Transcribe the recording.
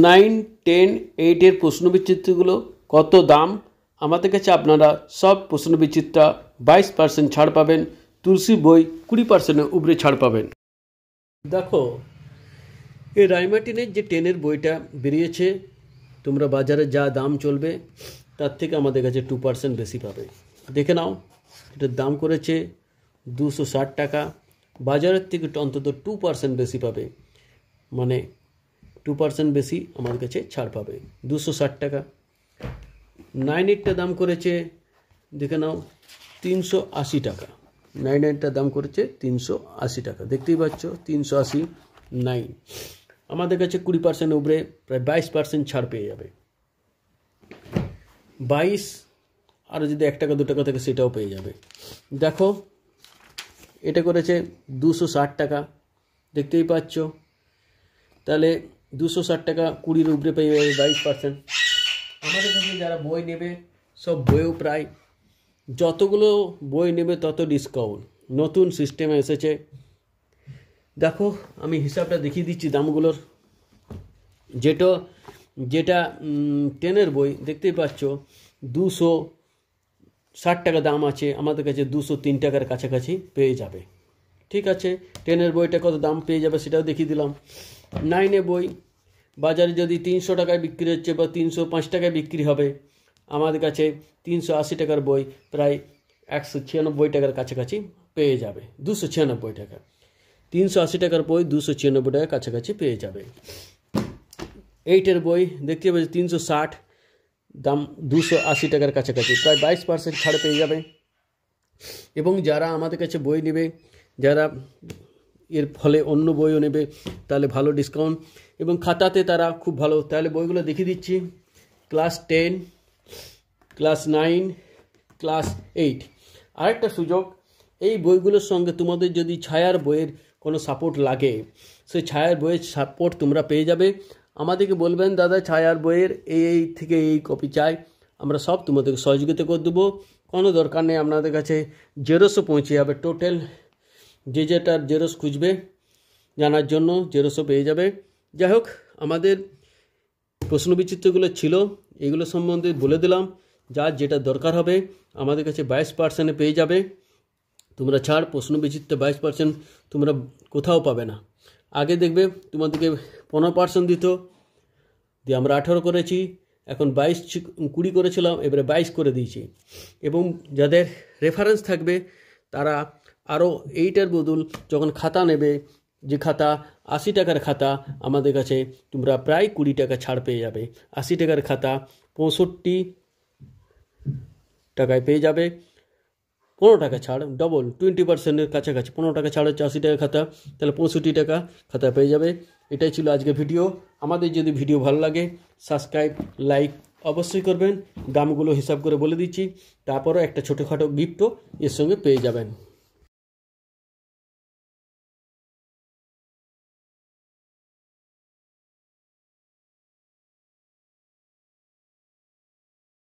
9, 10, 8 প্রশ্নবিচিত্রগুলো কত দাম আমাদের কাছে আপনারা সব প্রশ্নবিচিত্রা 22% ছাড় পাবেন। তুলসী বই 20% উপরে ছাড় পাবেন। দেখো এই রাইমার্টিনের যে 10 বইটা বেরিয়েছে, তোমরা বাজারে যা দাম চলবে তার থেকে আমাদের কাছে 2% বেশি পাবে। দেখে নাও, এটার দাম করেছে 260 টাকা, বাজারের থেকে অন্তত 2% বেশি পাবে, মানে 2% বেশি আমার কাছে ছাড় পাবে, 260 টাকা। 9-8টা দাম করেছে, দেখে নাও 380 টাকা। 9-8টা দাম করেছে 380 টাকা, দেখতেই পাচ্ছ 380। 9 আমাদের কাছে 20% উপরে প্রায় 22% ছাড় পেয়ে যাবে। 22 আর যদি 1 টাকা 2 টাকা থাকে সেটাও পেয়ে যাবে। দেখো এটা করেছে 260 টাকা, দেখতেই পাচ্ছ, তাহলে 260 টাকা 20-এর উপরে পেয়ে যাবে 22%। আমাদের কাছে যারা বই নেবে সব বইও প্রায় যতগুলো বই নেবে তত ডিসকাউন্ট, নতুন সিস্টেমে এসেছে। দেখো আমি হিসাবটা দেখিয়ে দিচ্ছি দামগুলোর। যেটা 10 বই দেখতেই পাচ্ছ 260 টাকা দাম আছে, আমাদের কাছে 203 টাকার কাছাকাছি পেয়ে যাবে। ঠিক আছে, 10 বইটা কত দাম পেয়ে যাবে সেটাও দেখিয়ে দিলাম। 9 বই বাজারে যদি 300 টাকায় বিক্রি হচ্ছে বা 305 টাকায় বিক্রি হবে, আমাদের কাছে 380 টাকার বই প্রায় 196 টাকার কাছাকাছি পেয়ে যাবে। 296 টাকা, 380 টাকার বই 296 টাকার কাছাকাছি পেয়ে যাবে। 8 বই দেখতে পাচ্ছি 360, দাম 280 টাকার কাছাকাছি, প্রায় 22% ছাড় পেয়ে যাবে। এবং যারা আমাদের কাছে বই নেবে, যারা এর ফলে অন্য বইও নেবে, তাহলে ভালো ডিসকাউন্ট এবং খাতাতে তারা খুব ভালো। তাহলে বইগুলো দেখিয়ে দিচ্ছি। Class 10, class 9, class 8। আরেকটা সুযোগ, এই বইগুলোর সঙ্গে তোমাদের যদি ছায়ার বইয়ের কোনো সাপোর্ট লাগে, সেই ছায়ার বইয়ের সাপোর্ট তোমরা পেয়ে যাবে। আমাদেরকে বলবেন দাদা ছায়ার বইয়ের এই থেকে এই কপি চাই, আমরা সব তোমাদেরকে সহযোগিতা করে দেবো। কোনো দরকার নেই, আপনাদের কাছে জেরক্সও পৌঁছে যাবে। টোটাল যেটার জেরক্স খুঁজবে জানার জন্য জেরক্সও পেয়ে যাবে। যাই হোক, আমাদের প্রশ্নবিচিত্রগুলো ছিল, এগুলো সম্বন্ধে বলে দিলাম। যার যেটা দরকার হবে আমাদের কাছে 22% পেয়ে যাবে তোমরা ছাড়। প্রশ্নবিচিত্র 22% তোমরা কোথাও পাবে না। আগে দেখবে তোমাদেরকে 15% দিত, দিয়ে আমরা 18 করেছি, এখন 22-20 করেছিলাম, এবারে 22 করে দিয়েছি। এবং যাদের রেফারেন্স থাকবে তারা আরও এইটার বদল যখন খাতা নেবে, যে খাতা 80 টাকার খাতা, আমাদের কাছে তোমরা প্রায় 20 টাকা ছাড় পেয়ে যাবে। 80 টাকার খাতা 65 টাকায় পেয়ে যাবে, 15 টাকা ছাড়, ডবল 20%-এর কাছাকাছি। 15 টাকা ছাড় হচ্ছে 80 টাকা খাতা, তাহলে 65 টাকা খাতা পেয়ে যাবে। এটাই ছিল আজকের ভিডিও। আমাদের যদি ভিডিও ভালো লাগে সাবস্ক্রাইব, লাইক অবশ্যই করবেন। দামগুলো হিসাব করে বলে দিচ্ছি, তারপরও একটা ছোটোখাটো গিফটও এর সঙ্গে পেয়ে যাবেন।